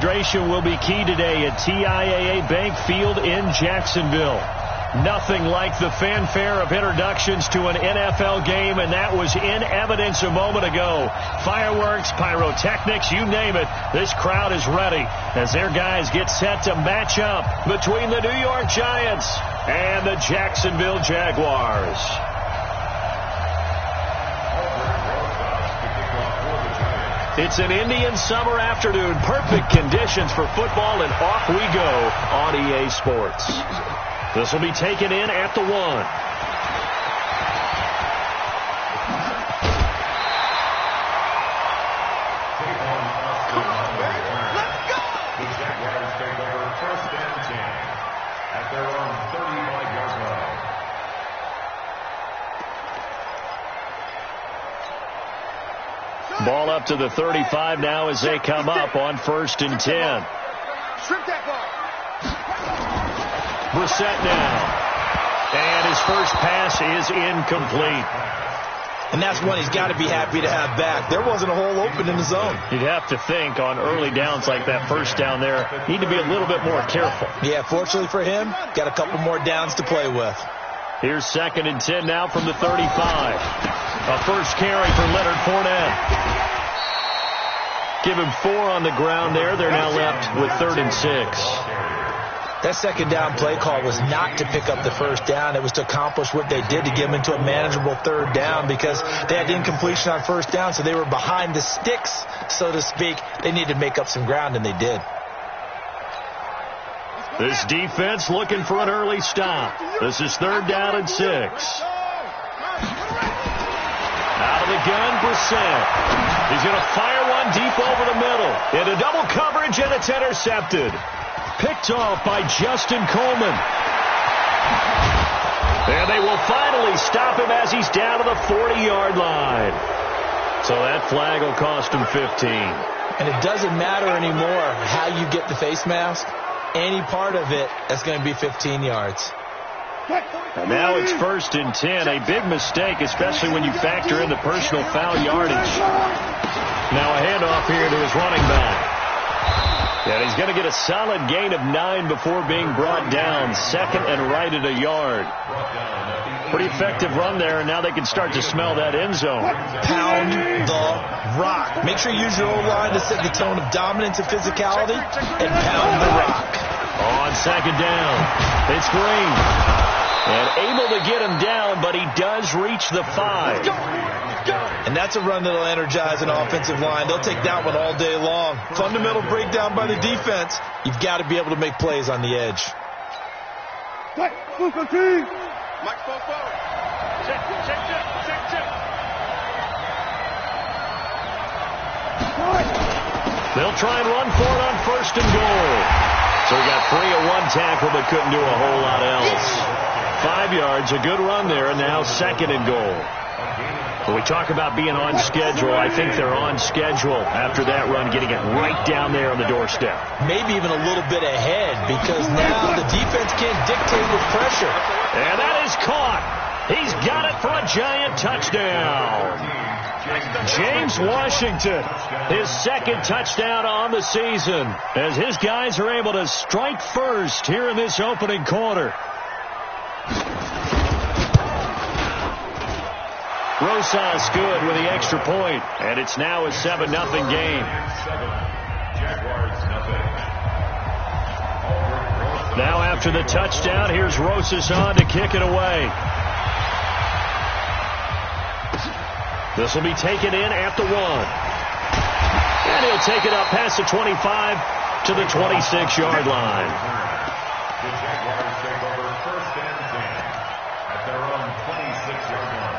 Will be key today at TIAA Bank Field in Jacksonville. Nothing like the fanfare of introductions to an NFL game, and that was in evidence a moment ago. Fireworks, pyrotechnics, you name it. This crowd is ready as their guys get set to match up between the New York Giants and the Jacksonville Jaguars. It's an Indian summer afternoon. Perfect conditions for football, and off we go on EA Sports. This will be taken in at the 1. Let's go! The Jaguars take over 1st and 10 at their own 35-yard line. Ball up to the 35 now as they come up on 1st and 10. Strip that ball. Brissett now. And his first pass is incomplete. And that's one he's got to be happy to have back. There wasn't a hole open in the zone. You'd have to think on early downs like that first down there, need to be a little bit more careful. Yeah, fortunately for him, got a couple more downs to play with. Here's 2nd and 10 now from the 35. A first carry for Leonard Fournette. Give him 4 on the ground there. They're now left with 3rd and 6. That second down play call was not to pick up the first down. It was to accomplish what they did, to get them into a manageable 3rd down, because they had incompletion on 1st down, so they were behind the sticks, so to speak. They needed to make up some ground, and they did. This defense looking for an early stop. This is 3rd down and 6. Out of the gun, Brissett. He's going to fire one deep over the middle. Into double coverage, and it's intercepted. Picked off by Justin Coleman. And they will finally stop him as he's down to the 40-yard line. So that flag will cost him 15. And it doesn't matter anymore how you get the face mask. Any part of it, that's going to be 15 yards. And now it's 1st and 10. A big mistake, especially when you factor in the personal foul yardage. Now a handoff here to his running back. And he's going to get a solid gain of 9 before being brought down. 2nd and right at a yard. Pretty effective run there, and now they can start to smell that end zone. Pound the rock. Make sure you use your O-line to set the tone of dominance and physicality, and pound the rock. On 2nd down, it's Green. And able to get him down, but he does reach the 5. And that's a run that'll energize an offensive line. They'll take that one all day long. Fundamental breakdown by the defense. You've got to be able to make plays on the edge. Microphone forward. Check. They'll try and run for it on 1st and goal. So he got free of 1 tackle, but couldn't do a whole lot else. 5 yards, a good run there, and now 2nd and goal. When we talk about being on schedule, I think they're on schedule after that run, getting it right down there on the doorstep. Maybe even a little bit ahead, because now the defense can't dictate with pressure. And that is caught. He's got it for a Giant touchdown. James Washington, his 2nd touchdown on the season, as his guys are able to strike first here in this opening quarter. Rosas good with the extra point, and it's now a 7-0 game. Now after the touchdown, here's Rosas on to kick it away. This will be taken in at the 1. And he'll take it up past the 25 to the 26-yard line. The Jaguars take over 1st and 10 at their own 26-yard line.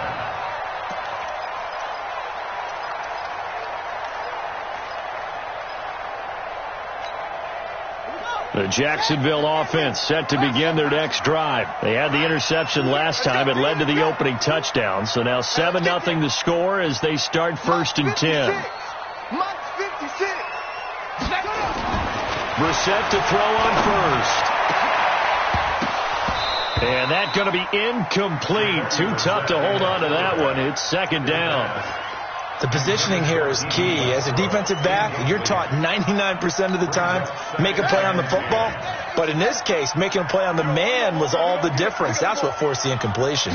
The Jacksonville offense set to begin their next drive. They had the interception last time. It led to the opening touchdown. So now 7-0 to score as they start 1st and 10. Brissett to throw on 1st. And that's going to be incomplete. Too tough to hold on to that one. It's 2nd down. The positioning here is key. As a defensive back, you're taught 99% of the time, make a play on the football. But in this case, making a play on the man was all the difference. That's what forced the incompletion.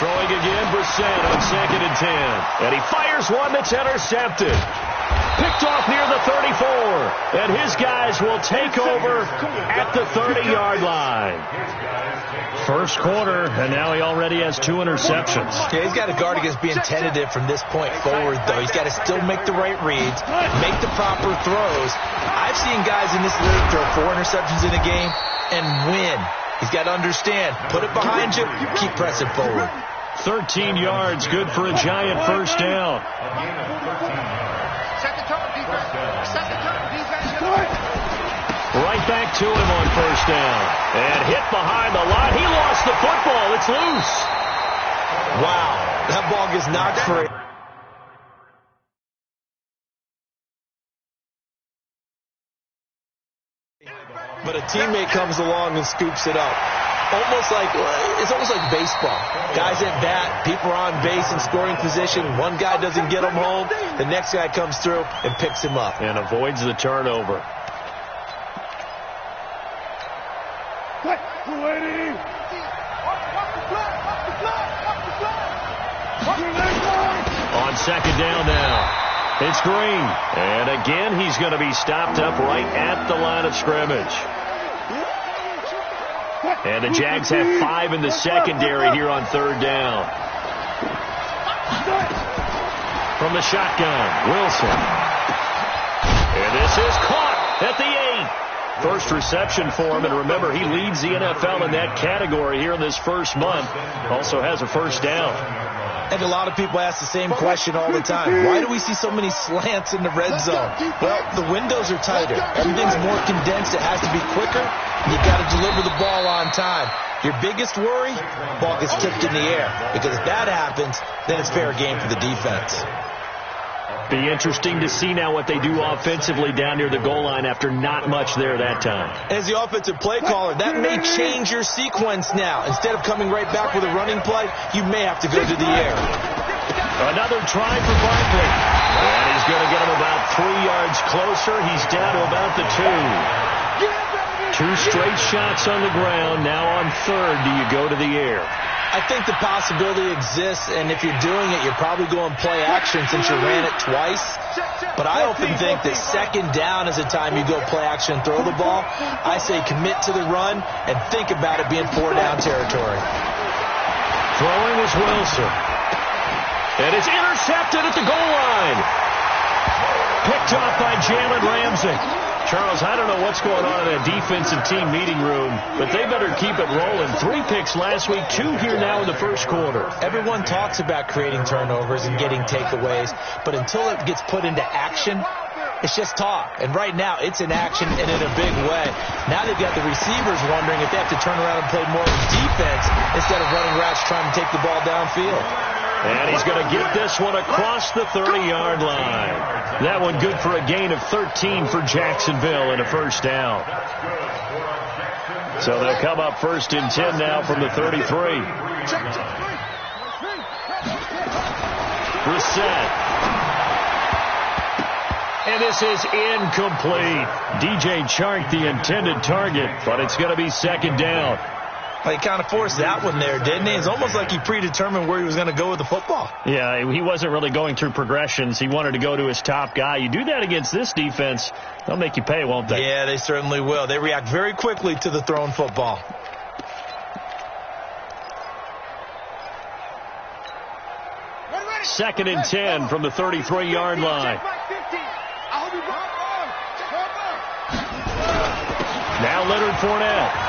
Throwing again, Brissett on 2nd and 10. And he fires one that's intercepted. Picked off near the 34. And his guys will take over at the 30-yard line. First quarter, and now he already has 2 interceptions. Yeah, he's got to guard against being tentative from this point forward, though. He's got to still make the right reads, make the proper throws. I've seen guys in this league throw 4 interceptions in a game and win. He's got to understand, put it behind you, keep pressing forward. 13 yards, good for a giant first down. Right back to him on first down. And hit behind the line. He lost the football. It's loose. Wow. That ball gets knocked free. But a teammate comes along and scoops it up. It's almost like baseball. Guys at bat, people are on base in scoring position. One guy doesn't get him home. The next guy comes through and picks him up. And avoids the turnover. On second down now, it's Green. And again, he's going to be stopped up right at the line of scrimmage. And the Jags have 5 in the secondary here on third down. From the shotgun, Wilson. And this is caught at the 8. First reception for him, and remember, he leads the NFL in that category here in this first month. Also has a first down. I think a lot of people ask the same question all the time. Why do we see so many slants in the red zone? Well, the windows are tighter. Everything's more condensed. It has to be quicker. You got to deliver the ball on time. Your biggest worry, ball gets tipped in the air. Because if that happens, then it's fair game for the defense. Be interesting to see now what they do offensively down near the goal line after not much there that time. As the offensive play caller, that may change your sequence now. Instead of coming right back with a running play, you may have to go to the air. Another try for Barkley. And he's going to get him about 3 yards closer. He's down to about the 2. 2 straight shots on the ground. Now on third, do you go to the air? I think the possibility exists, and if you're doing it, you're probably going play action since you ran it twice. But I often think that second down is the time you go play action and throw the ball. I say commit to the run and think about it being 4-down territory. Throwing is Wilson. And it's intercepted at the goal line. Picked off by Jalen Ramsey. Charles, I don't know what's going on in a defensive team meeting room, but they better keep it rolling. 3 picks last week, 2 here now in the first quarter. Everyone talks about creating turnovers and getting takeaways, but until it gets put into action, it's just talk. And right now, it's in action and in a big way. Now they've got the receivers wondering if they have to turn around and play more defense instead of running routes trying to take the ball downfield. And he's going to get this one across the 30-yard line. That one good for a gain of 13 for Jacksonville and a first down. So they'll come up first and 10 now from the 33. Brissett. And this is incomplete. DJ Chark, the intended target, but it's going to be second down. He kind of forced that one there, didn't he? It's almost like he predetermined where he was going to go with the football. Yeah, he wasn't really going through progressions. He wanted to go to his top guy. You do that against this defense, they'll make you pay, won't they? Yeah, they certainly will. They react very quickly to the thrown football. Second and 10 from the 33-yard line. Now Leonard Fournette.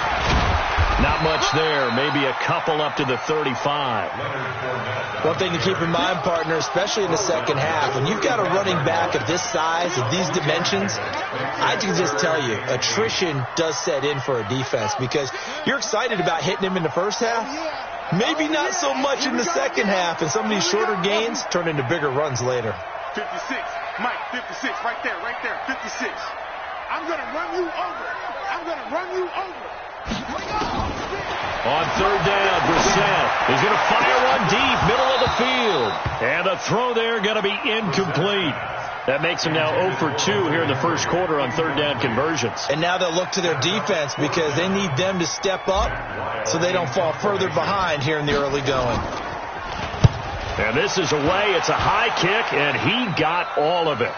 Not much there. Maybe a couple up to the 35. One thing to keep in mind, partner, especially in the second half, when you've got a running back of this size, of these dimensions, I can just tell you, attrition does set in for a defense because you're excited about hitting him in the first half. Maybe not so much in the second half, and some of these shorter gains turn into bigger runs later. 56, Mike, 56, right there, 56. I'm going to run you over. I'm going to run you over. On third down, Brissett is going to fire one deep, middle of the field. And the throw there going to be incomplete. That makes them now 0 for 2 here in the first quarter on third down conversions. And now they'll look to their defense because they need them to step up so they don't fall further behind here in the early going. And this is away. It's a high kick, and he got all of it.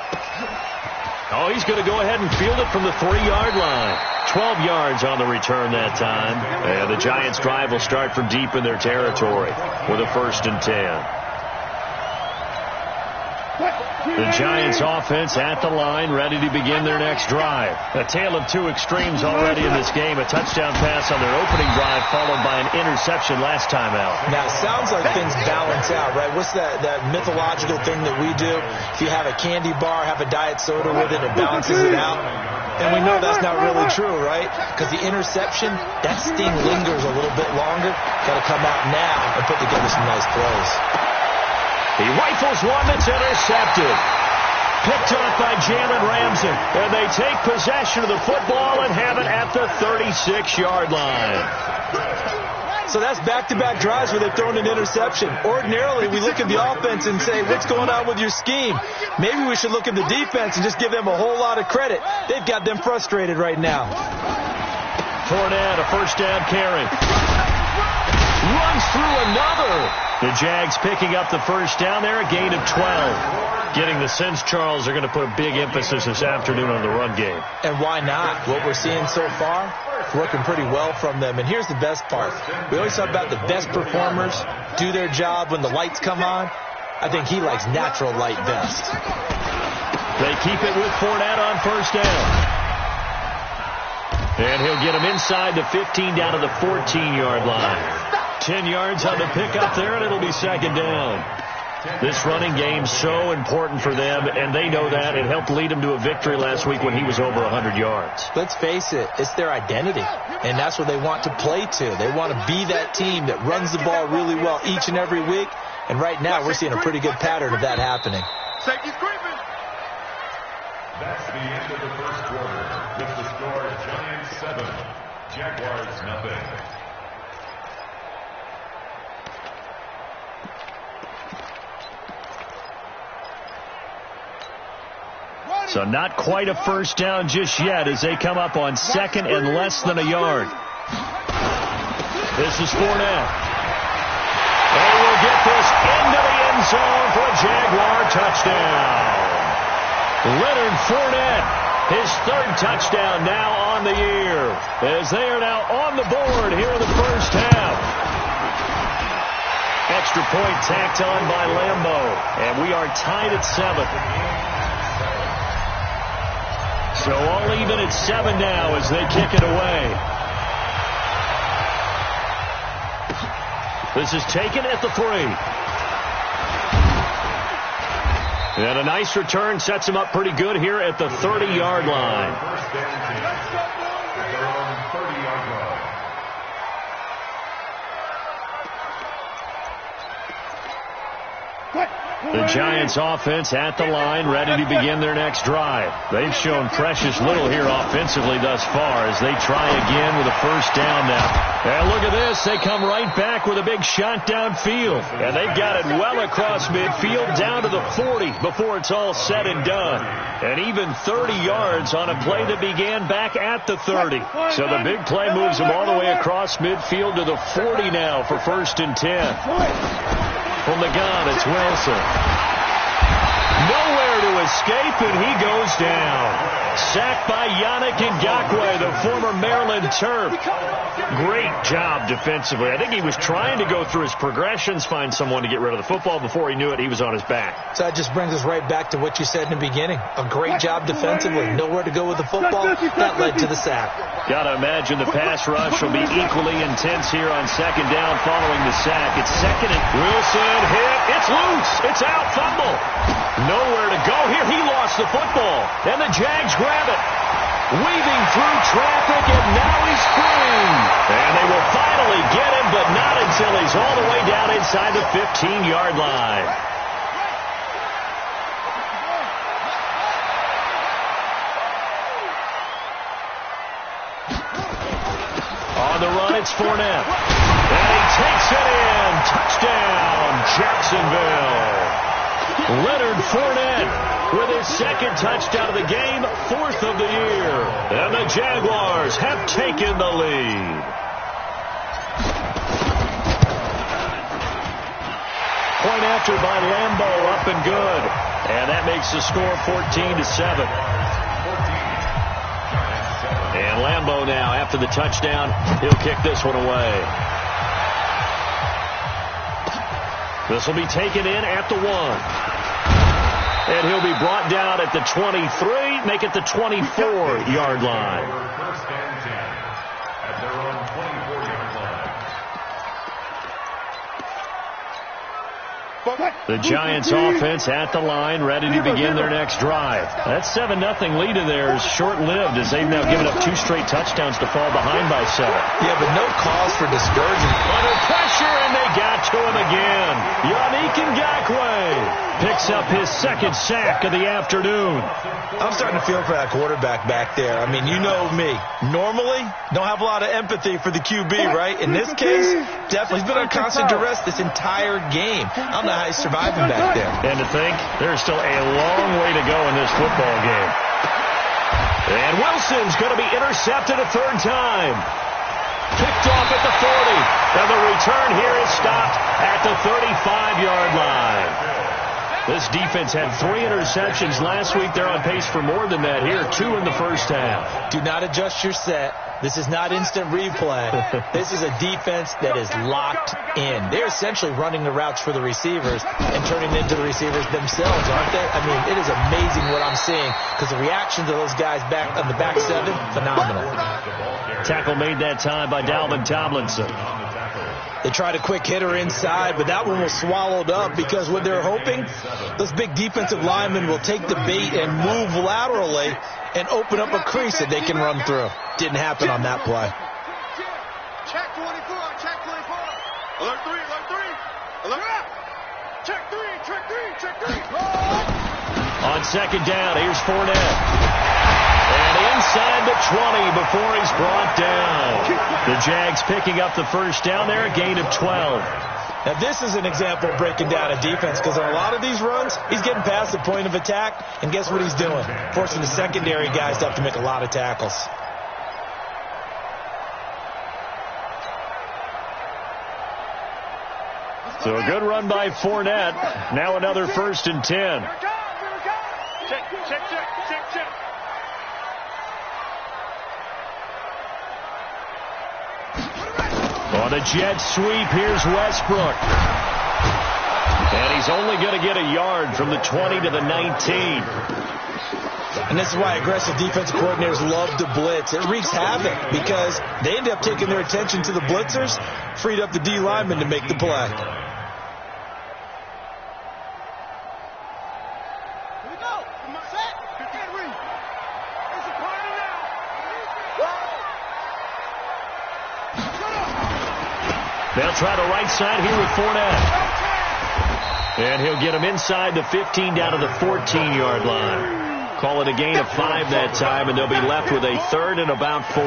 Oh, he's going to go ahead and field it from the 3-yard line. 12 yards on the return that time. And the Giants' drive will start from deep in their territory with a 1st and 10. The Giants offense at the line, ready to begin their next drive. A tale of two extremes already in this game. A touchdown pass on their opening drive, followed by an interception last time out. Now, it sounds like things balance out, right? What's that mythological thing that we do? If you have a candy bar, have a diet soda with it, it balances it out. And we know that's not really true, right? Because the interception, that sting lingers a little bit longer. Got to come out now and put together some nice plays. He rifles one that's intercepted. Picked off by Jalen Ramsey. And they take possession of the football and have it at the 36-yard line. So that's back-to-back drives where they've thrown an interception. Ordinarily, we look at the offense and say, what's going on with your scheme? Maybe we should look at the defense and just give them a whole lot of credit. They've got them frustrated right now. Fournette, a first down carry. Runs through another. The Jags picking up the first down there, a gain of 12. Getting the sense, Charles, they're going to put a big emphasis this afternoon on the run game. And why not? What we're seeing so far, it's working pretty well from them. And here's the best part. We always talk about the best performers do their job when the lights come on. I think he likes natural light best. They keep it with Fournette on first down. And he'll get him inside the 15 down to the 14-yard line. 10 yards on the pickup there, and it'll be second down. This running game's so important for them, and they know that. It helped lead them to a victory last week when he was over 100 yards. Let's face it, it's their identity, and that's what they want to play to. They want to be that team that runs the ball really well each and every week, and right now we're seeing a pretty good pattern of that happening. Safety's creeping. That's the end of the first quarter. With the score, Giants 7, Jaguars 0. So not quite a first down just yet as they come up on second and less than a yard. This is Fournette. They will get this into the end zone for a Jaguar touchdown. Leonard Fournette, his 3rd touchdown now on the year, as they are now on the board here in the first half. Extra point tacked on by Lambo, and we are tied at 7. So all even at 7 now as they kick it away. This is taken at the 3. And a nice return sets him up pretty good here at the 30-yard line. First down, at their own 30-yard line. The Giants offense at the line, ready to begin their next drive. They've shown precious little here offensively thus far as they try again with a first down now. And look at this. They come right back with a big shot downfield. And they've got it well across midfield down to the 40 before it's all said and done. And even 30 yards on a play that began back at the 30. So the big play moves them all the way across midfield to the 40 now for 1st and 10. From the gun, it's Wilson. Nowhere to escape, and he goes down. Sacked by Yannick Ngakoue, the former Maryland Terp. Great job defensively. I think he was trying to go through his progressions, find someone to get rid of the football. Before he knew it, he was on his back. So that just brings us right back to what you said in the beginning. A great job defensively. Nowhere to go with the football. That led to the sack. Got to imagine the pass rush will be equally intense here on second down following the sack. It's second and Wilson hit. It's loose. It's out. Fumble. Nowhere to go here. He lost the football. And the Jags grab it. Weaving through traffic, and now he's free. And they will finally get him, but not until he's all the way down inside the 15-yard line. On the run, it's Fournette. And he takes it in. Touchdown, Jacksonville. Leonard Fournette with his second touchdown of the game, 4th of the year. And the Jaguars have taken the lead. Point after by Lambeau, up and good. And that makes the score 14-7. And Lambeau now, after the touchdown, he'll kick this one away. This will be taken in at the 1. And he'll be brought down at the 23, make it the 24-yard line. First and 10 at their own 24-yard line. The Giants offense at the line, ready to begin their next drive. That 7-0 lead of theirs short-lived as they've now given up 2 straight touchdowns to fall behind by 7. Yeah, but no cause for discouragement. Under pressure, and they got to him again. Yannick Ngakoue picks up his second sack of the afternoon. I'm starting to feel for that quarterback back there. I mean, you know me. Normally, don't have a lot of empathy for the QB, right? In this case, definitely. He's been on constant duress this entire game. I don't know how he's surviving back there. And to think, there's still a long way to go in this football game. And Wilson's going to be intercepted a 3rd time. Picked off at the 40. And the return here is stopped at the 35-yard line. This defense had 3 interceptions last week. They're on pace for more than that here. 2 in the first half. Do not adjust your set. This is not instant replay. This is a defense that is locked in. They're essentially running the routes for the receivers and turning them into the receivers themselves, aren't they? I mean, it is amazing what I'm seeing because the reaction to those guys back on the back 7, phenomenal. Tackle made that time by Dalvin Tomlinson. They tried a quick hitter inside, but that one was swallowed up because what they're hoping, those big defensive linemen will take the bait and move laterally and open up a crease that they can run through. Didn't happen on that play. Check 24, check 24. Alert 3, alert 3. Alert up. Check 3, check 3, check 3. On second down, here's Fournette. And inside the 20 before he's brought down. The Jags picking up the first down there, a gain of 12. Now, this is an example of breaking down a defense because on a lot of these runs, he's getting past the point of attack, and guess what he's doing? Forcing the secondary guys to have to make a lot of tackles. So a good run by Fournette. Now another 1st and 10. Check, check, check, check, check. On a jet sweep, here's Westbrook. And he's only going to get a yard from the 20 to the 19. And this is why aggressive defensive coordinators love to blitz. It wreaks havoc because they end up taking their attention to the blitzers, freed up the D lineman to make the play. They'll try the right side here with Fournette. And he'll get him inside the 15 down to the 14-yard line. Call it a gain of 5 that time, and they'll be left with a 3rd and about 4.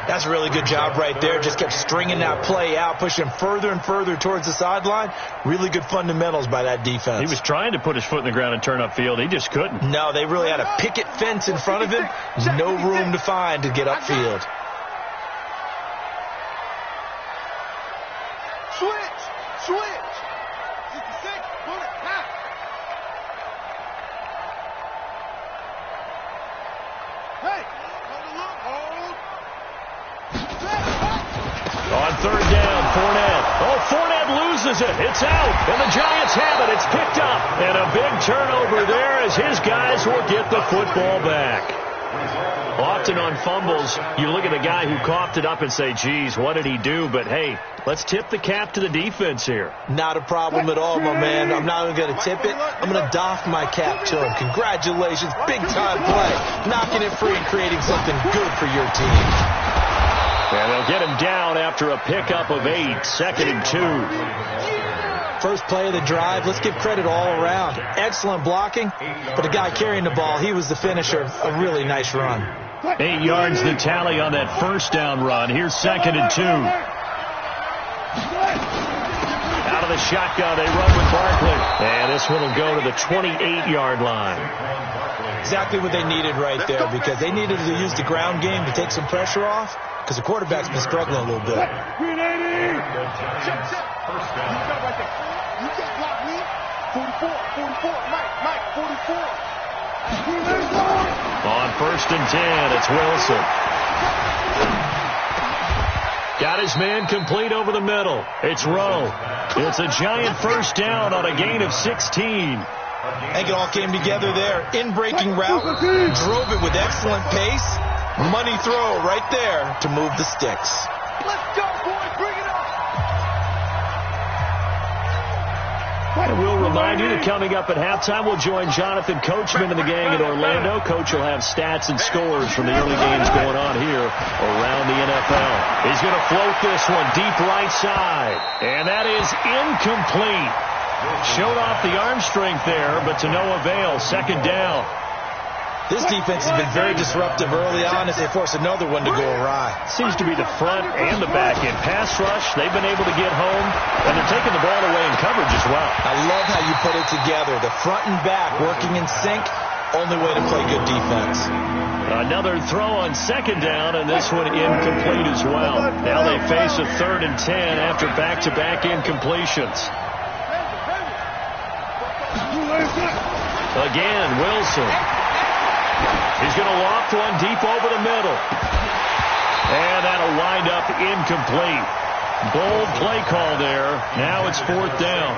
That's a really good job right there. Just kept stringing that play out, pushing further and further towards the sideline. Really good fundamentals by that defense. He was trying to put his foot in the ground and turn upfield. He just couldn't. No, they really had a picket fence in front of him. No room to find to get upfield. Switch! Switch! 66, bullet, now! Hey! Hold. On 3rd down, Fournette. Oh, Fournette loses it. It's out. And the Giants have it. It's picked up. And a big turnover there as his guys will get the football back. Often on fumbles, you look at the guy who coughed it up and say, geez, what did he do? But, hey, let's tip the cap to the defense here. Not a problem at all, my man. I'm not even going to tip it. I'm going to doff my cap to him. Congratulations. Big-time play. Knocking it free and creating something good for your team. And they'll get him down after a pickup of 8, 2nd and 2. First play of the drive. Let's give credit all around. Excellent blocking, but the guy carrying the ball, he was the finisher. A really nice run. 8 yards the tally on that first down run. Here's 2nd and 2. Out of the shotgun, they run with Barkley. And this one will go to the 28-yard line. Exactly what they needed right there, because they needed to use the ground game to take some pressure off, because the quarterback's been struggling a little bit. 380. You can't block me. 44, Mike, 44. On 1st and 10, it's Wilson. Got his man complete over the middle. It's Rowe. It's a giant first down on a gain of 16. I think it all came together there. In-breaking route, drove it with excellent pace. Money throw right there to move the sticks. Let's go, boys. Bring it up. And we'll remind you that coming up at halftime, we'll join Jonathan Coachman and the gang in Orlando. Coach will have stats and scores from the early games going on here around the NFL. He's going to float this one deep right side. And that is incomplete. Showed off the arm strength there, but to no avail. 2nd down. This defense has been very disruptive early on as they force another one to go awry. Seems to be the front and the back end. Pass rush, they've been able to get home, and they're taking the ball away in coverage as well. I love how you put it together. The front and back working in sync. Only way to play good defense. Another throw on 2nd down, and this one incomplete as well. Now they face a 3rd and 10 after back-to-back incompletions. Again, Wilson. He's going to loft one deep over the middle. And that'll wind up incomplete. Bold play call there. Now it's 4th down.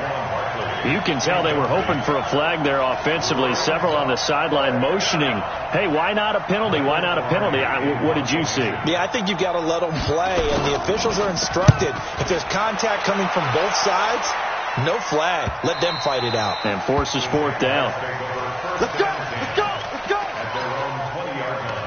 You can tell they were hoping for a flag there offensively. Several on the sideline motioning, hey, why not a penalty? Why not a penalty? What did you see? Yeah, I think you've got to let them play, and the officials are instructed. If there's contact coming from both sides, no flag. Let them fight it out. And forces 4th down. Let's go. Let's go. Let's go. At their own 20-yard line.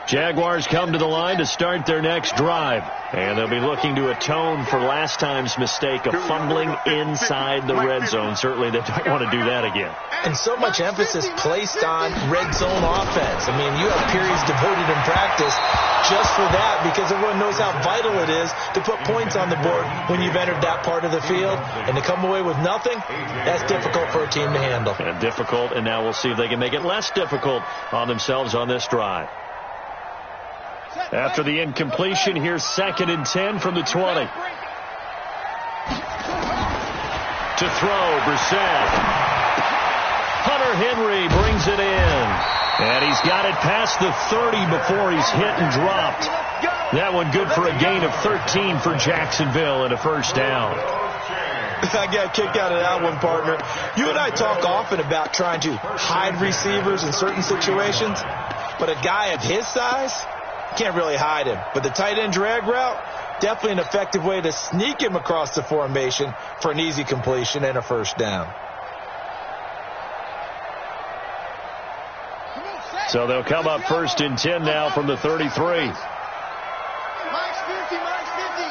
Jaguars come to the line to start their next drive. And they'll be looking to atone for last time's mistake of fumbling inside the red zone. Certainly they don't want to do that again. And so much emphasis placed on red zone offense. I mean, you have periods devoted in practice just for that, because everyone knows how vital it is to put points on the board when you've entered that part of the field. And to come away with nothing, that's difficult for a team to handle. And difficult, and now we'll see if they can make it less difficult on themselves on this drive. After the incompletion, here's 2nd and 10 from the 20. To throw, Brissett. Hunter Henry brings it in. And he's got it past the 30 before he's hit and dropped. That one good for a gain of 13 for Jacksonville and a 1st down. I got a kick out of that one, partner. You and I talk often about trying to hide receivers in certain situations, but a guy of his size can't really hide him. But the tight end drag route, definitely an effective way to sneak him across the formation for an easy completion and a 1st down. So they'll come up 1st and 10 now from the 33. Mike's 50, Mike's 50.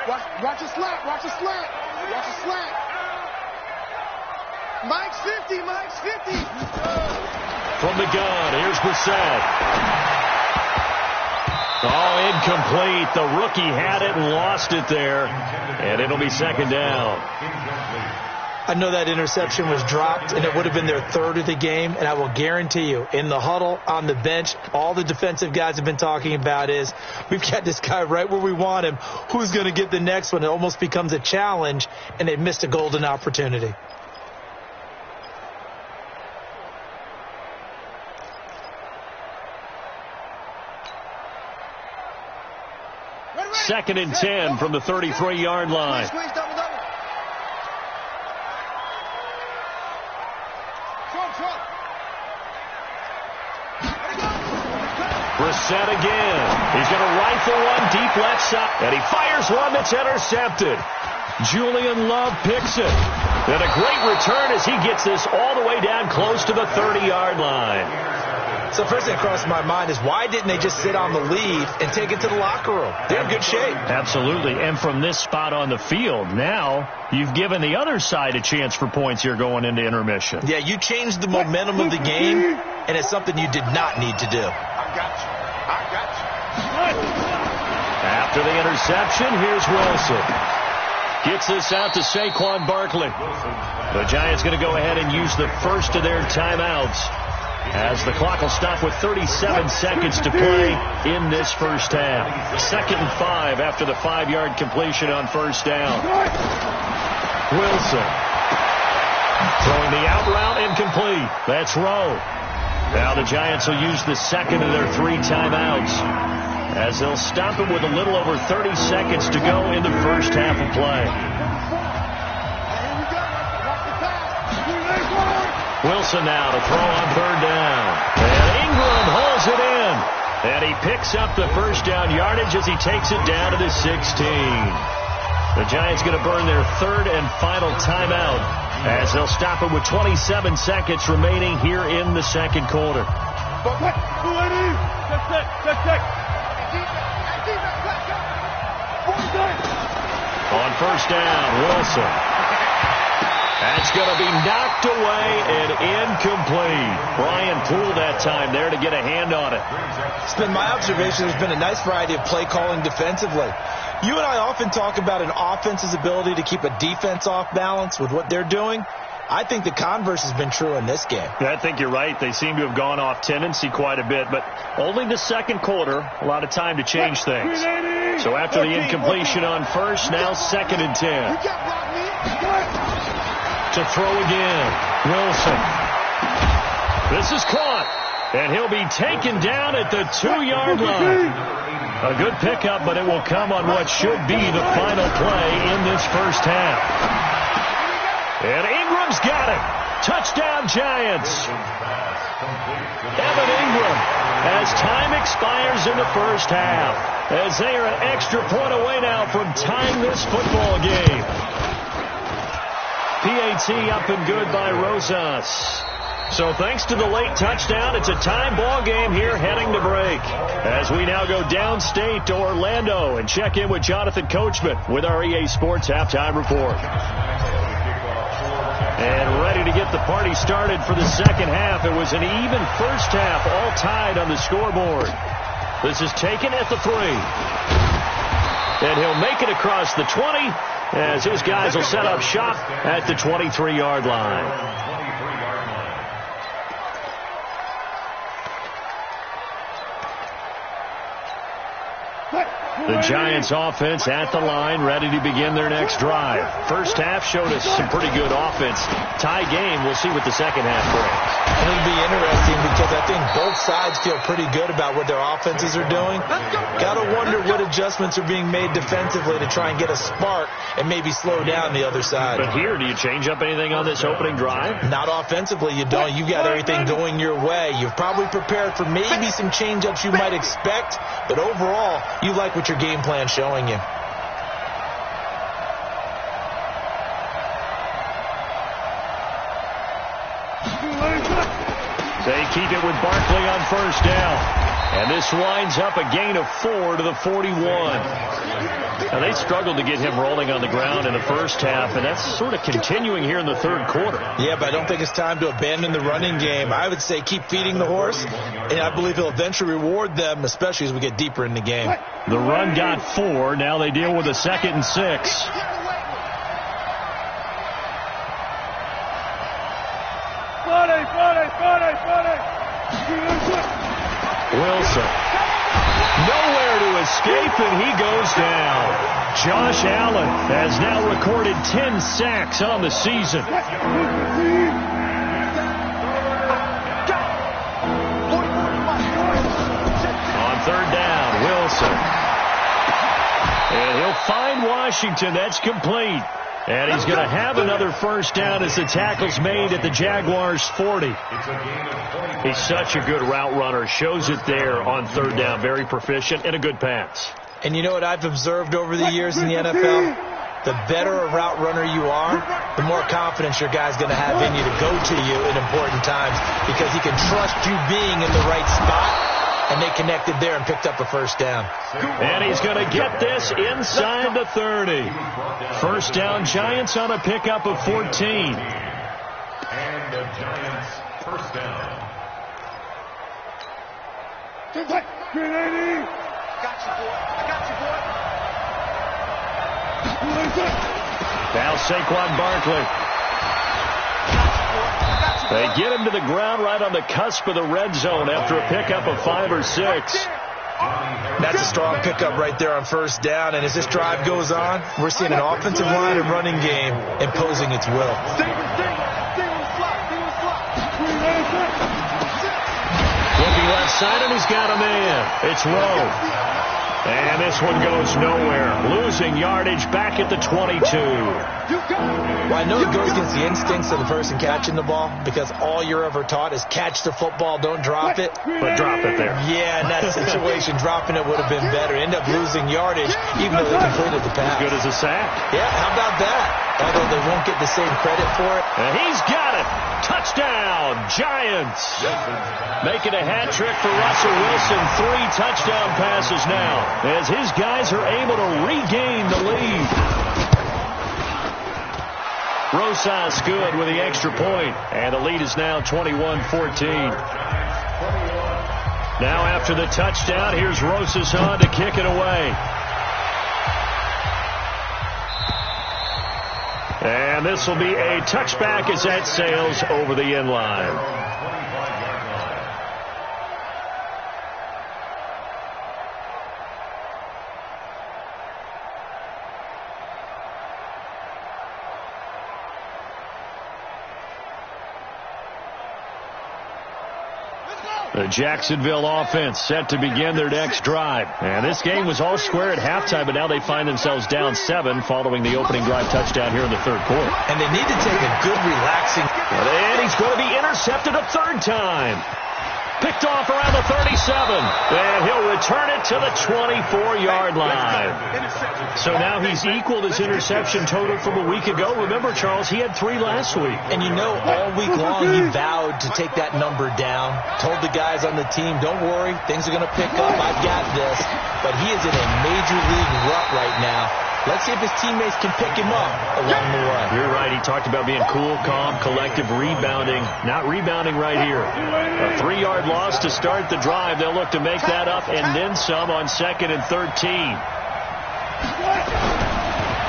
Watch a slant, watch a slant, watch a slant. Mike's 50, Mike's 50. From the gun, here's Brissett. Oh, incomplete. The rookie had it and lost it there. And it'll be 2nd down. I know that interception was dropped, and it would have been their 3rd of the game, and I will guarantee you, in the huddle, on the bench, all the defensive guys have been talking about is, we've got this guy right where we want him. Who's going to get the next one? It almost becomes a challenge, and they missed a golden opportunity. Second and 10 from the 33-yard line. Brissett again. He's going to rifle one deep left side. And he fires one that's intercepted. Julian Love picks it. And a great return as he gets this all the way down close to the 30-yard line. So first thing that crosses my mind is why didn't they just sit on the lead and take it to the locker room? They're in good shape. Absolutely. And from this spot on the field, now you've given the other side a chance for points here going into intermission. Yeah, you changed the momentum of the game, and it's something you did not need to do. I got you. After the interception, here's Wilson. Gets this out to Saquon Barkley. The Giants going to go ahead and use the first of their timeouts, as the clock will stop with 37 seconds to play in this first half. 2nd and 5 after the 5-yard completion on first down. Wilson throwing the out route, incomplete. That's Rowe. Now the Giants will use the second of their 3 timeouts, as they'll stop it with a little over 30 seconds to go in the first half of play. Wilson now to throw on 3rd down. And Ingram holds it in. And he picks up the first down yardage as he takes it down to the 16. The Giants going to burn their 3rd and final timeout, as they'll stop it with 27 seconds remaining here in the second quarter. On first down, Wilson. That's going to be knocked away and incomplete. Brian Poole that time there to get a hand on it. It's been my observation there's been a nice variety of play calling defensively. You and I often talk about an offense's ability to keep a defense off balance with what they're doing. I think the converse has been true in this game. Yeah, I think you're right. They seem to have gone off tendency quite a bit, but only the second quarter, a lot of time to change things. So after the incompletion on first, now 2nd and 10. To throw again, Wilson. This is caught, and he'll be taken down at the 2-yard line. A good pickup, but it will come on what should be the final play in this first half. And Ingram's got it. Touchdown, Giants. Evan Ingram, as time expires in the first half, as they are an extra point away now from tying this football game. PAT up and good by Rosas. So thanks to the late touchdown, it's a time ball game here heading to break, as we now go downstate to Orlando and check in with Jonathan Coachman with our EA Sports Halftime Report. And ready to get the party started for the second half. It was an even first half, all tied on the scoreboard. This is taken at the 3. And he'll make it across the 20, as his guys will set up shop at the 23-yard line. The Giants offense at the line, ready to begin their next drive. First half showed us some pretty good offense. Tie game, we'll see what the second half brings. It'll be interesting because I think both sides feel pretty good about what their offenses are doing. Got to wonder what adjustments are being made defensively to try and get a spark and maybe slow down the other side. But here, do you change up anything on this opening drive? Not offensively, you don't. You got everything going your way. You've probably prepared for maybe some change-ups you might expect, but overall, you like what your game plan showing you. They keep it with Barkley on first down. And this winds up a gain of 4 to the 41. Now, they struggled to get him rolling on the ground in the first half, and that's sort of continuing here in the third quarter. Yeah, but I don't think it's time to abandon the running game. I would say keep feeding the horse, and I believe he'll eventually reward them, especially as we get deeper in the game. The run got 4. Now they deal with a 2nd and 6. Wilson. Nowhere to escape, and he goes down. Josh Allen has now recorded 10 sacks on the season. On third down, Wilson. And he'll find Washington. That's complete. And he's going to have another first down as the tackle's made at the Jaguars' 40. He's such a good route runner. Shows it there on third down. Very proficient and a good pass. And you know what I've observed over the years in the NFL? the better a route runner you are, the more confidence your guy's going to have in you to go to you in important times because he can trust you being in the right spot. And they connected there and picked up a first down. And he's going to get this inside the 30. First down, Giants on a pickup of 14. And the Giants first down. Got you, boy. I got you, boy. Now Saquon Barkley. They get him to the ground right on the cusp of the red zone after a pickup of 5 or 6. That's a strong pickup right there on first down. And as this drive goes on, we're seeing an offensive line and running game imposing its will. Looking left side, and he's got a man. It's Rowe. And this one goes nowhere. Losing yardage back at the 22. Well, I know it goes against the instincts of the person catching the ball because all you're ever taught is catch the football, don't drop it. But drop it there. Yeah, in that situation, dropping it would have been better. End up losing yardage even though they completed the pass. As good as a sack. Yeah, how about that? Although they won't get the same credit for it. And he's got it. Touchdown, Giants. Making a hat trick for Russell Wilson. 3 touchdown passes now as his guys are able to regain the lead. Rosas good with the extra point, and the lead is now 21-14. Now after the touchdown, here's Rosas on to kick it away. And this will be a touchback as that sails over the end line. The Jacksonville offense set to begin their next drive. And this game was all square at halftime, but now they find themselves down 7 following the opening drive touchdown here in the third quarter. And they need to take a good, relaxing. And he's going to be intercepted a third time. Picked off around the 37. And he'll return it to the 24-yard line. So now he's equaled his interception total from a week ago. Remember, Charles, he had 3 last week. And you know, all week long he vowed to take that number down. Told the guys on the team, don't worry, things are going to pick up. I've got this. But he is in a major league rut right now. Let's see if his teammates can pick him up along the way. You're right. He talked about being cool, calm, collective, rebounding. Not rebounding right here. A 3-yard loss to start the drive. They'll look to make that up and then some on 2nd and 13.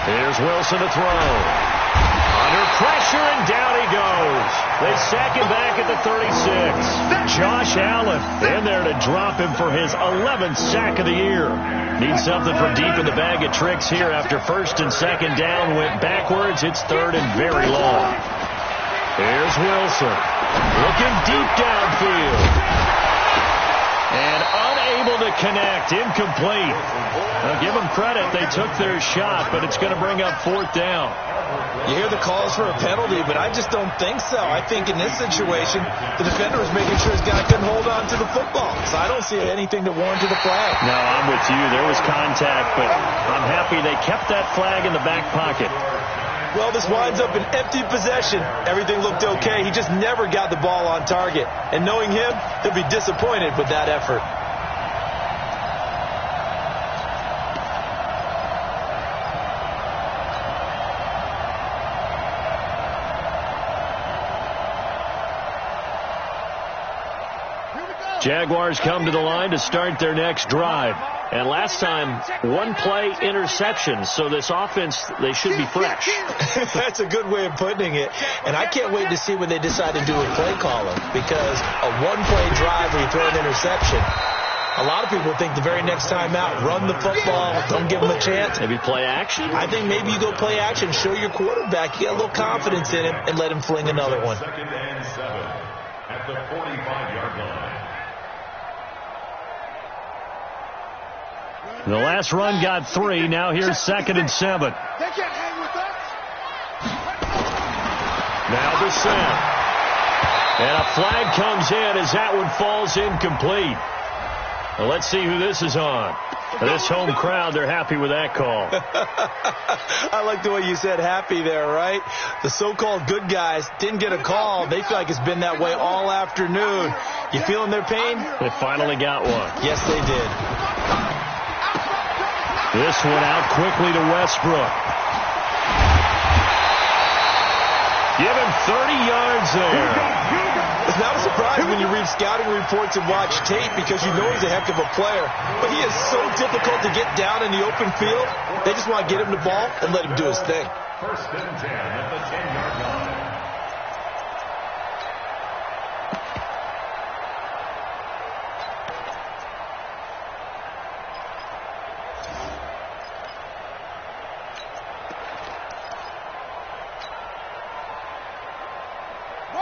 Here's Wilson to throw. Under pressure, and down he goes. They sack him back at the 36. Josh Allen in there to drop him for his 11th sack of the year. Needs something from deep in the bag of tricks here after 1st and 2nd down. Went backwards. It's 3rd and very long. Here's Wilson. Looking deep downfield. And unable to connect. Incomplete. Now give them credit. They took their shot, but it's going to bring up 4th down. You hear the calls for a penalty, but I just don't think so. I think in this situation, the defender was making sure his guy couldn't hold on to the football. So I don't see anything to warrant a flag. No, I'm with you. There was contact, but I'm happy they kept that flag in the back pocket. Well, this winds up an empty possession. Everything looked okay. He just never got the ball on target. And knowing him, he'll be disappointed with that effort. Jaguars come to the line to start their next drive. And last time, 1-play interception. So this offense, they should be fresh. That's a good way of putting it. And I can't wait to see what they decide to do with play calling. Because a 1-play drive where you throw an interception, a lot of people think the very next time out, run the football, don't give them a chance. Maybe play action? I think maybe you go play action, show your quarterback, you get a little confidence in him, and let him fling another one. 2nd and 7 at the 45-yard line. The last run got 3. Now here's 2nd and 7. They can't hang with us. Now the snap. And a flag comes in as that one falls incomplete. Well, let's see who this is on. This home crowd, they're happy with that call. I like the way you said happy there, right? The so-called good guys didn't get a call. They feel like it's been that way all afternoon. You feeling their pain? They finally got one. Yes, they did. This one out quickly to Westbrook. Give him 30 yards there. It's not a surprise when you read scouting reports and watch tape because you know he's a heck of a player. But he is so difficult to get down in the open field. They just want to get him the ball and let him do his thing. First and 10 at the 10-yard line.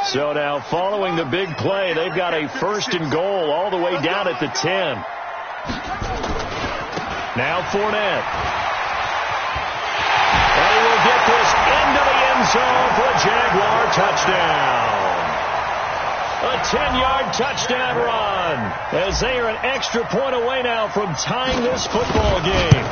So now, following the big play, they've got a first and goal all the way down at the 10. Now Fournette. And he will get this into the end zone for a Jaguar touchdown. A 10-yard touchdown run as they are an extra point away now from tying this football game.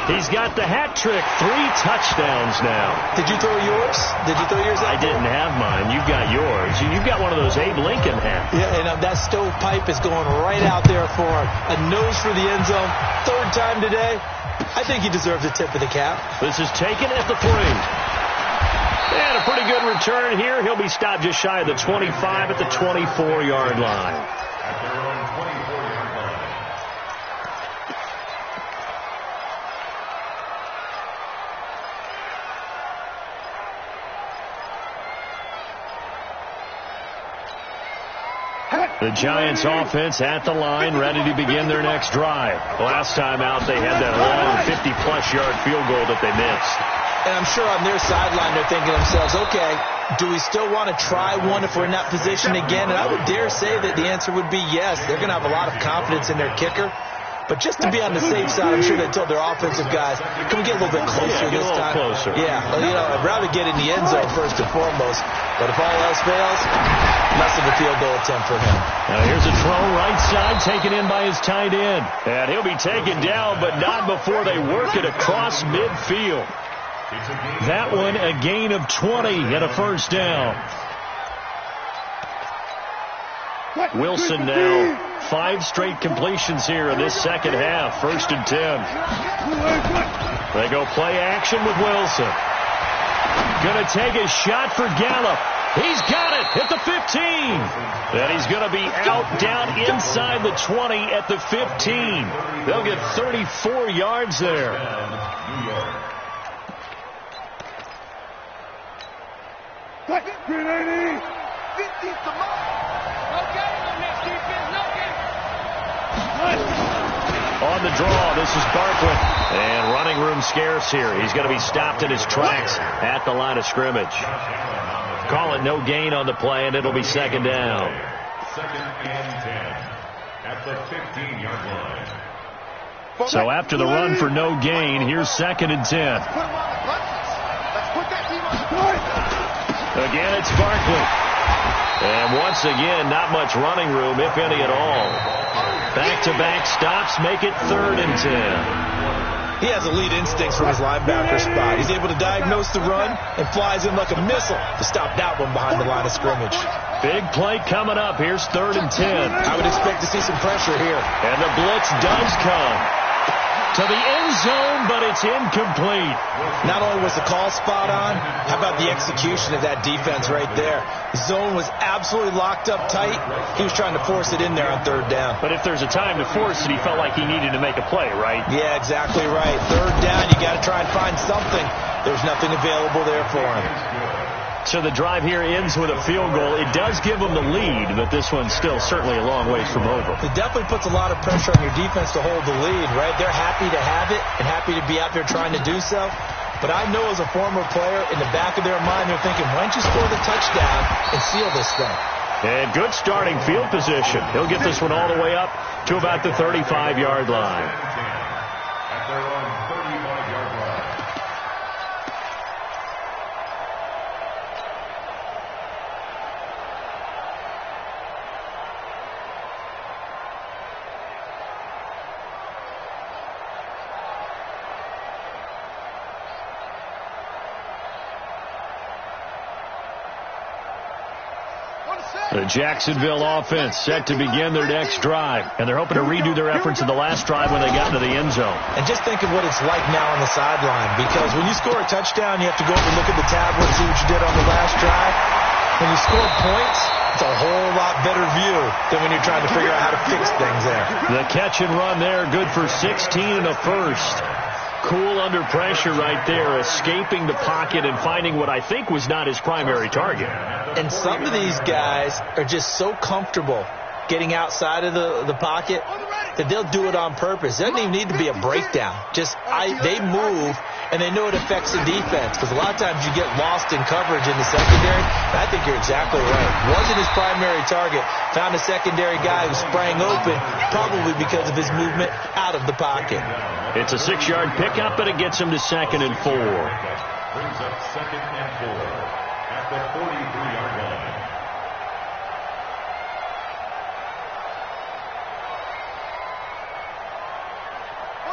He's got the hat trick, 3 touchdowns now. Did you throw yours? Did you throw yours out? I didn't have mine. You've got yours. You've got one of those Abe Lincoln hats. Yeah, and that stovepipe is going right out there for him. A nose for the end zone. 3rd time today. I think he deserves a tip of the cap. This is taken at the 3. And a pretty good return here. He'll be stopped just shy of the 25 at the 24-yard line. At their own 24-yard line. The Giants offense at the line, ready to begin their next drive. Last time out, they had that long 50-plus yard field goal that they missed. And I'm sure on their sideline they're thinking to themselves, okay, do we still want to try one if we're in that position again? And I would dare say that the answer would be yes. They're going to have a lot of confidence in their kicker. But just to be on the safe side, I'm sure they told their offensive guys, can we get a little bit closer this time? Closer. Yeah, I'd rather get in the end zone first and foremost. But if all else fails, less of a field goal attempt for him. Now here's a throw right side taken in by his tight end. And he'll be taken down, but not before they work it across midfield. That one a gain of 20 and a first down. Wilson now 5 straight completions here in this second half. 1st and 10. They go play action with Wilson. Going to take a shot for Gallup. He's got it at the 15. And he's going to be out down inside the 20 at the 15. They'll get 34 yards there. On the draw, this is Barkley. And running room scarce here. He's going to be stopped in his tracks at the line of scrimmage. Call it no gain on the play, and it'll be second down. 2nd and 10 at the 15-yard line. So after the run for no gain, here's 2nd and 10. Again, it's Barkley. And once again, not much running room, if any at all. Back-to-back stops make it 3rd and 10. He has elite instincts from his linebacker spot. He's able to diagnose the run and flies in like a missile to stop that one behind the line of scrimmage. Big play coming up. Here's 3rd and 10. I would expect to see some pressure here. And the blitz does come to the end zone, but it's incomplete. Not only was the call spot on, how about the execution of that defense right there? The zone was absolutely locked up tight. He was trying to force it in there on 3rd down. But if there's a time to force it, he felt like he needed to make a play, right? Yeah, exactly right. 3rd down, you got to try and find something. There's nothing available there for him. So the drive here ends with a field goal. It does give them the lead, but this one's still certainly a long ways from over. It definitely puts a lot of pressure on your defense to hold the lead, right? They're happy to have it and happy to be out there trying to do so. But I know as a former player, in the back of their mind, they're thinking, why don't you score the touchdown and seal this thing? And good starting field position. He'll get this one all the way up to about the 35-yard line. At their own 35-yard line. The Jacksonville offense set to begin their next drive, and they're hoping to redo their efforts in the last drive when they got into the end zone. And just think of what it's like now on the sideline, because when you score a touchdown, you have to go over and look at the tablet and see what you did on the last drive. When you score points, it's a whole lot better view than when you're trying to figure out how to fix things there. The catch and run there, good for 16 and a first. Cool under pressure right there, escaping the pocket and finding what I think was not his primary target. And some of these guys are just so comfortable getting outside of the pocket that they'll do it on purpose. It doesn't even need to be a breakdown. They move, and they know it affects the defense, because a lot of times you get lost in coverage in the secondary. And I think you're exactly right. Wasn't his primary target. Found a secondary guy who sprang open, probably because of his movement out of the pocket. It's a 6-yard pickup, and it gets him to 2nd and 4. Brings up 2nd and 4 at the 43-yard line.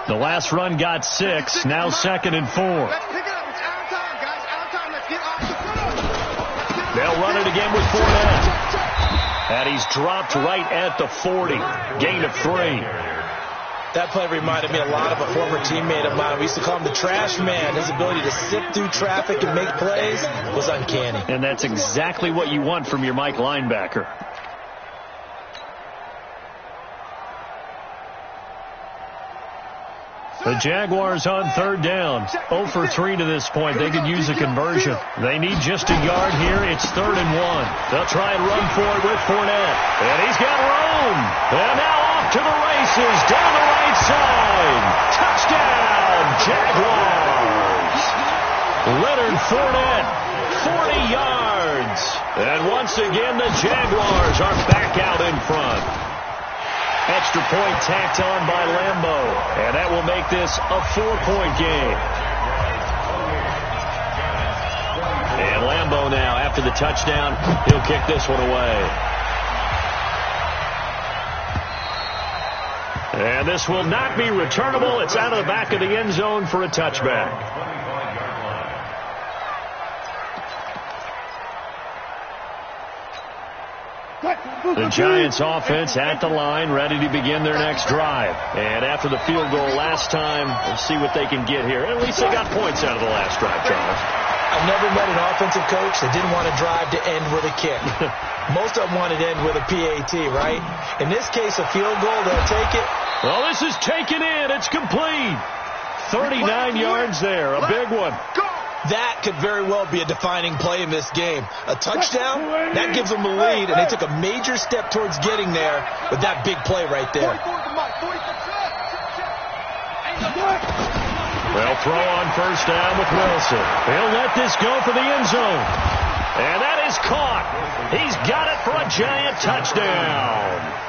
The last run got 6, now 2nd and 4. Let's pick it up. It's out of time, guys. Out of time. Let's get off the field. They'll run it again with Fournette. And he's dropped right at the 40. Gain of 3. That play reminded me a lot of a former teammate of mine. We used to call him the trash man. His ability to sift through traffic and make plays was uncanny. And that's exactly what you want from your Mike linebacker. The Jaguars on 3rd down. 0 for 3 to this point. They could use a conversion. They need just a yard here. It's 3rd and 1. They'll try and run for it with Fournette. And he's got room. And now off to the races down the right side. Touchdown, Jaguars. Leonard Fournette, 40 yards. And once again, the Jaguars are back out in front. Extra point tacked on by Lambo. And that will make this a 4-point game. And Lambo now, after the touchdown, he'll kick this one away. And this will not be returnable. It's out of the back of the end zone for a touchback. The Giants offense at the line, ready to begin their next drive. And after the field goal last time, we'll see what they can get here. At least they got points out of the last drive, Charles. I've never met an offensive coach that didn't want a drive to end with a kick. Most of them wanted to end with a PAT, right? In this case, a field goal, they'll take it. Well, this is taken in. It's complete. 39 yards there, a big one. That could very well be a defining play in this game. A touchdown, that gives them a lead, and they took a major step towards getting there with that big play right there. Well, throw on 1st down with Wilson. He'll let this go for the end zone. And that is caught. He's got it for a Giant touchdown.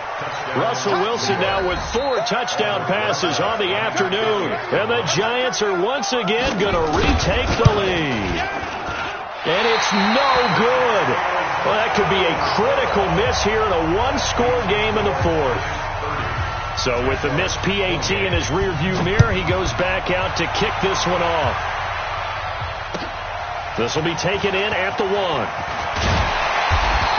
Russell Wilson now with 4 touchdown passes on the afternoon. And the Giants are once again going to retake the lead. And it's no good. Well, that could be a critical miss here in a 1-score game in the 4th. So with the missed PAT in his rearview mirror, he goes back out to kick this one off. This will be taken in at the 1.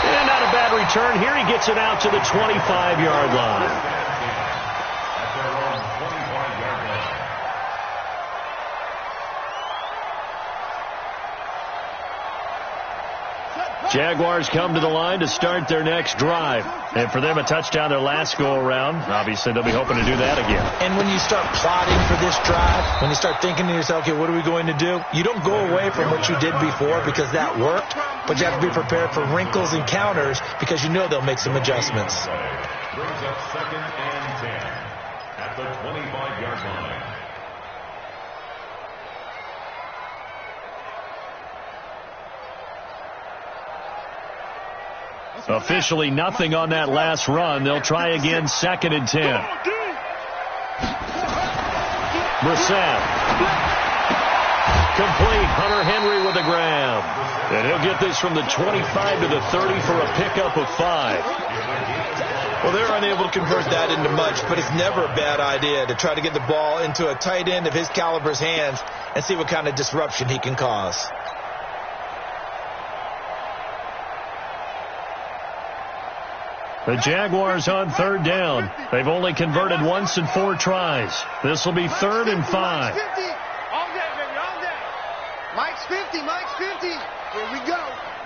And not a bad return. Here he gets it out to the 25-yard line. Jaguars come to the line to start their next drive. And for them, a touchdown their last go-around. Obviously, they'll be hoping to do that again. And when you start plotting for this drive, when you start thinking to yourself, okay, what are we going to do? You don't go away from what you did before because that worked, but you have to be prepared for wrinkles and counters because you know they'll make some adjustments. Brings up 2nd and 10 at the 25-yard line. Officially nothing on that last run. They'll try again, 2nd and 10. Brissett. Complete. Hunter Henry with a grab. And he'll get this from the 25 to the 30 for a pickup of 5. Well, they're unable to convert that into much, but it's never a bad idea to try to get the ball into a tight end of his caliber's hands and see what kind of disruption he can cause. The Jaguars on third down. They've only converted once in 4 tries. This will be 3rd and 5. All day, baby, all day. Mike's 50, Mike's 50. Here we go.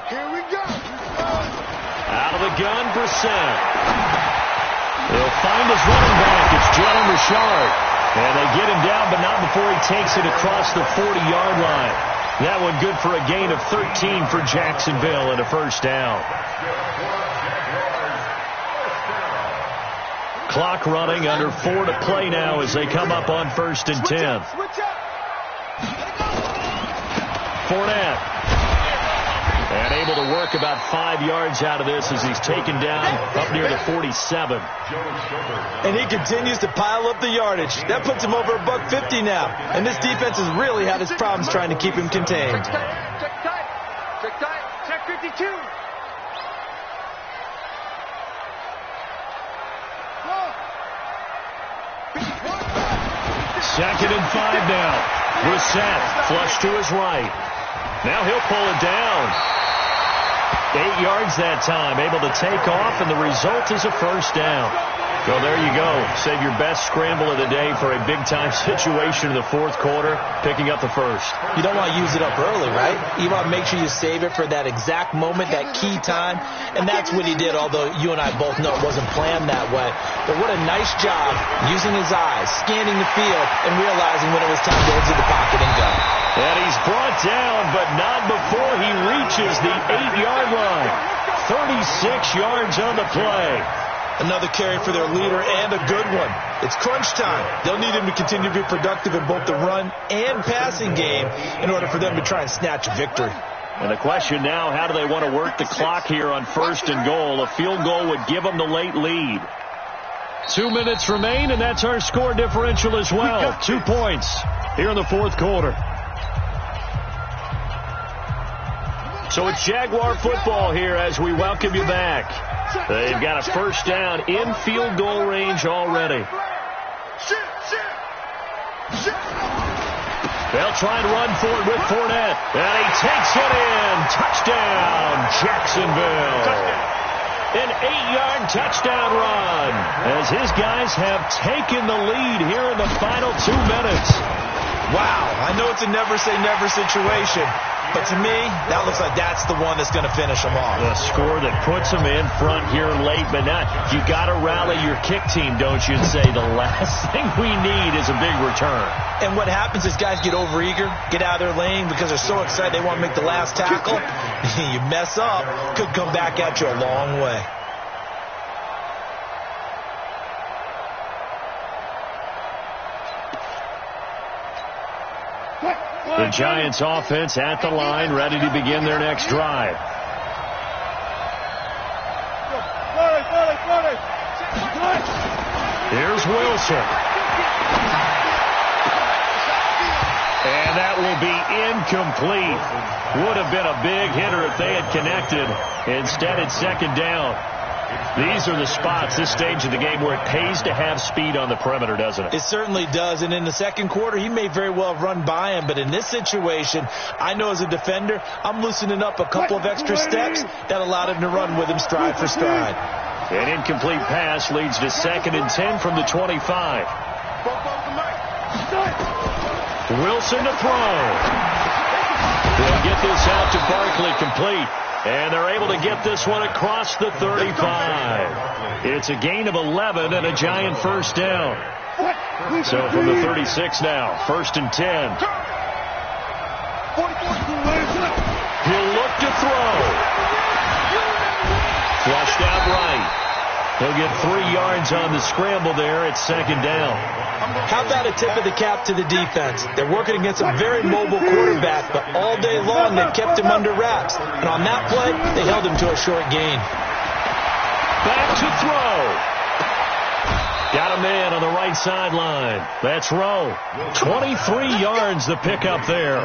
Here we go. Out of the gun, Brissett. He'll find his running back. It's Jalen Richard. And they get him down, but not before he takes it across the 40-yard line. That one good for a gain of 13 for Jacksonville and a first down. Clock running, under 4 to play now as they come up on 1st and 10. Fournette. And able to work about 5 yards out of this as he's taken down up near the 47. And he continues to pile up the yardage. That puts him over $150 now. And this defense has really had its problems trying to keep him contained. Check tight. Check tight. Check 52. Second and 5 now. Brissett flush to his right. Now he'll pull it down. 8 yards that time, able to take off, and the result is a first down. Well, there you go. Save your best scramble of the day for a big-time situation in the 4th quarter, picking up the first. You don't want to use it up early, right? You want to make sure you save it for that exact moment, that key time, and that's what he did, although you and I both know it wasn't planned that way. But what a nice job using his eyes, scanning the field, and realizing when it was time to exit the pocket and go. And he's brought down, but not before he reaches the 8-yard line. 36 yards on the play. Another carry for their leader, and a good one. It's crunch time. They'll need him to continue to be productive in both the run and passing game in order for them to try and snatch victory. And the question now, how do they want to work the clock here on 1st and goal? A field goal would give them the late lead. 2 minutes remain, and that's our score differential as well. 2 points here in the 4th quarter. So it's Jaguar football here as we welcome you back. They've got a first down in field goal range already. They'll try and run for it with Fournette. And he takes it in. Touchdown, Jacksonville. An 8-yard touchdown run as his guys have taken the lead here in the final 2 minutes. Wow, I know it's a never-say-never situation, but to me, that looks like that's the one that's going to finish them off. The score that puts them in front here late, but now you got to rally your kick team, don't you, and say the last thing we need is a big return. And what happens is guys get overeager, get out of their lane because they're so excited they want to make the last tackle. You mess up, could come back at you a long way. The Giants offense at the line, ready to begin their next drive. Here's Wilson. And that will be incomplete. Would have been a big hitter if they had connected. Instead, it's 2nd down. These are the spots, this stage of the game, where it pays to have speed on the perimeter, doesn't it? It certainly does. And in the 2nd quarter, he may very well have run by him. But in this situation, I know as a defender, I'm loosening up a couple of extra steps that allowed him to run with him stride for stride. An incomplete pass leads to 2nd and 10 from the 25. Wilson to throw. They'll get this out to Barkley complete. And they're able to get this one across the 35. It's a gain of 11 and a Giant first down. So from the 36 now, 1st and 10. He'll look to throw. Flushed out right. He'll get 3 yards on the scramble there at 2nd down. How about a tip of the cap to the defense? They're working against a very mobile quarterback, but all day long they've kept him under wraps. And on that play, they held him to a short gain. Back to throw. Got a man on the right sideline. That's Rowe. 23 yards the pickup there.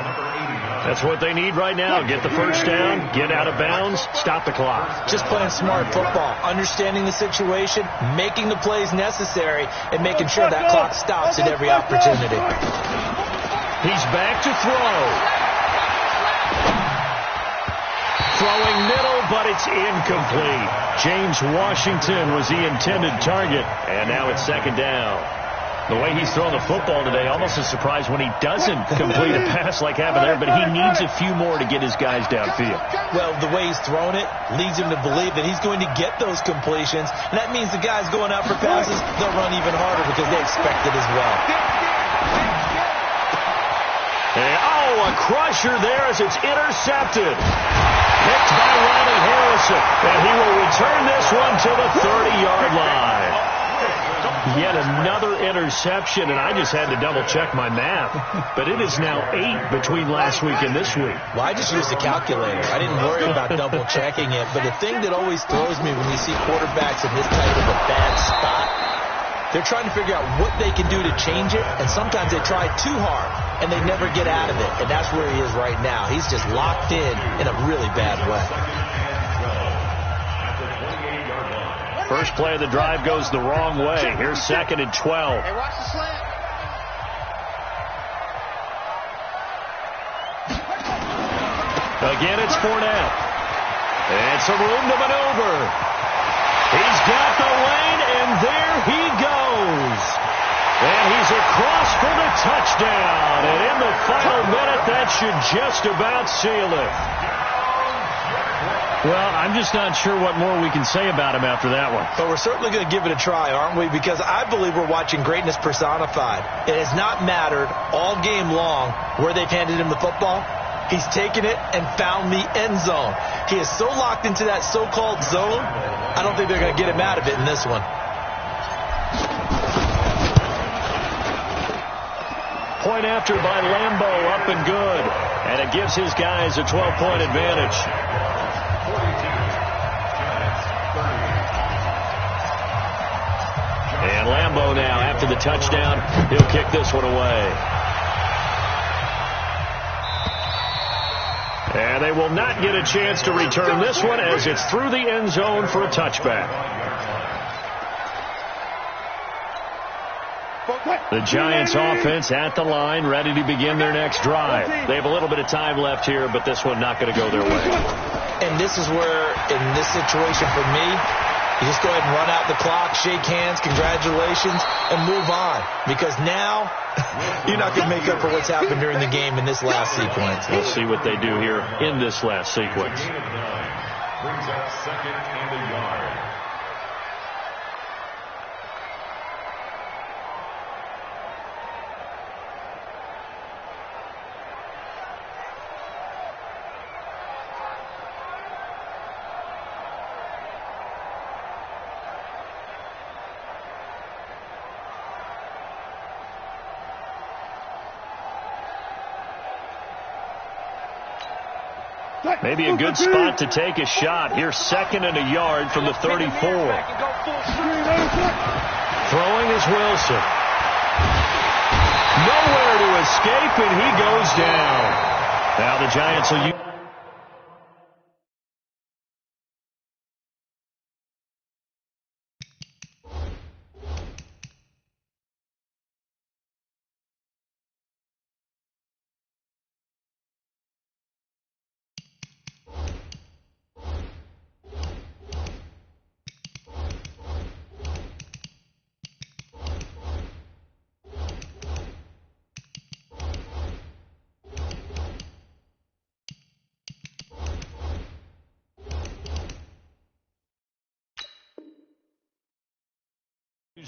That's what they need right now. Get the first down, get out of bounds, stop the clock. Just playing smart football, understanding the situation, making the plays necessary, and making sure that clock stops at every opportunity. He's back to throw. Throwing middle, but it's incomplete. James Washington was the intended target, and now it's second down. The way he's throwing the football today, almost a surprise when he doesn't complete a pass like happened there, but he needs a few more to get his guys downfield. Well, the way he's thrown it leads him to believe that he's going to get those completions, and that means the guys going out for passes, they'll run even harder because they expect it as well. And, a crusher there as it's intercepted. Picked by Ronnie Harrison, and he will return this one to the 30-yard line. Yet another interception, and I just had to double-check my math. But it is now 8 between last week and this week. Well, I just used a calculator. I didn't worry about double-checking it. But the thing that always throws me when you see quarterbacks in this type of a bad spot, they're trying to figure out what they can do to change it, and sometimes they try too hard, and they never get out of it. And that's where he is right now. He's just locked in a really bad way. First play of the drive goes the wrong way. Here's 2nd and 12. Hey, watch the slant. Again, it's Fournette. And some room to maneuver. He's got the lane, and there he goes. And he's across for the touchdown. And in the final minute, that should just about seal it. Well, I'm just not sure what more we can say about him after that one. But we're certainly going to give it a try, aren't we? Because I believe we're watching greatness personified. It has not mattered all game long where they've handed him the football. He's taken it and found the end zone. He is so locked into that so-called zone, I don't think they're going to get him out of it in this one. Point after by Lambeau, up and good. And it gives his guys a 12-point advantage. And Lambeau now, after the touchdown, he'll kick this one away. And they will not get a chance to return this one as it's through the end zone for a touchback. The Giants offense at the line, ready to begin their next drive. They have a little bit of time left here, but this one not going to go their way. And this is where, in this situation for me, you just go ahead and run out the clock, shake hands, congratulations, and move on. Because now, you're not going to make up for what's happened during the game in this last sequence. We'll see what they do here in this last sequence. Brings up 2nd and a yard. Maybe a good spot to take a shot. Here's 2nd and a yard from the 34. Throwing is Wilson. Nowhere to escape, and he goes down. Now the Giants will use...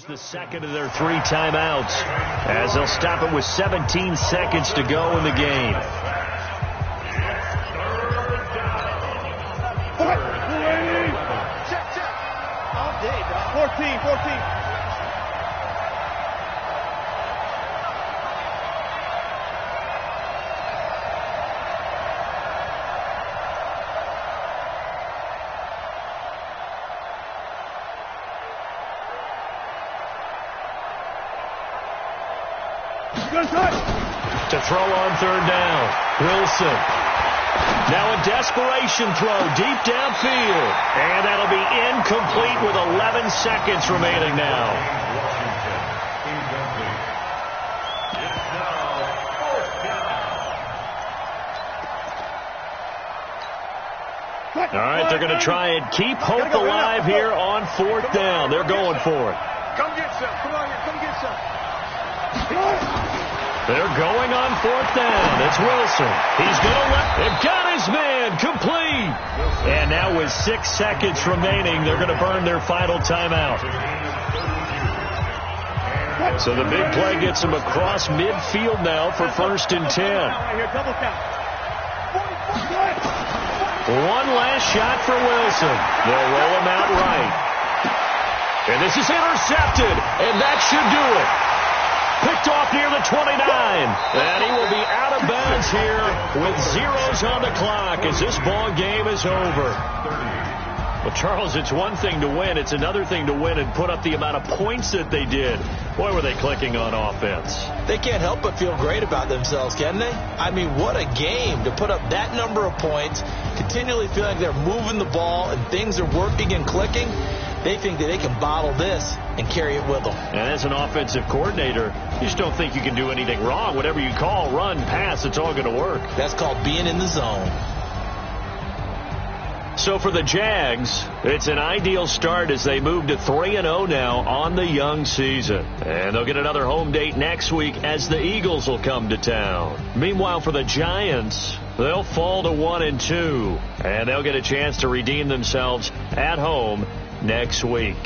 the second of their 3 timeouts as they'll stop it with 17 seconds to go in the game. All day, dog. 14. To throw on 3rd down, Wilson. Now a desperation throw deep downfield. And that'll be incomplete with 11 seconds remaining now. It's now 4th down. All right, they're going to try and keep hope alive here on fourth down. They're going for it. Come get some. Come on here. Come get some. They're going on fourth down. It's Wilson. He's going to they've got his man complete. And now with 6 seconds remaining, they're going to burn their final timeout. So the big play gets them across midfield now for 1st and 10. One last shot for Wilson. They'll roll him out right. And this is intercepted, and that should do it. Picked off near the 29. And he will be out of bounds here with zeros on the clock as this ball game is over. Well, Charles, it's one thing to win. It's another thing to win and put up the amount of points that they did. Boy, were they clicking on offense. They can't help but feel great about themselves, can they? I mean, what a game to put up that number of points, continually feeling like they're moving the ball and things are working and clicking. They think that they can bottle this and carry it with them. And as an offensive coordinator, you just don't think you can do anything wrong. Whatever you call, run, pass, it's all going to work. That's called being in the zone. So for the Jags, it's an ideal start as they move to 3-0 now on the young season. And they'll get another home date next week as the Eagles will come to town. Meanwhile, for the Giants, they'll fall to 1-2. And they'll get a chance to redeem themselves at home next week.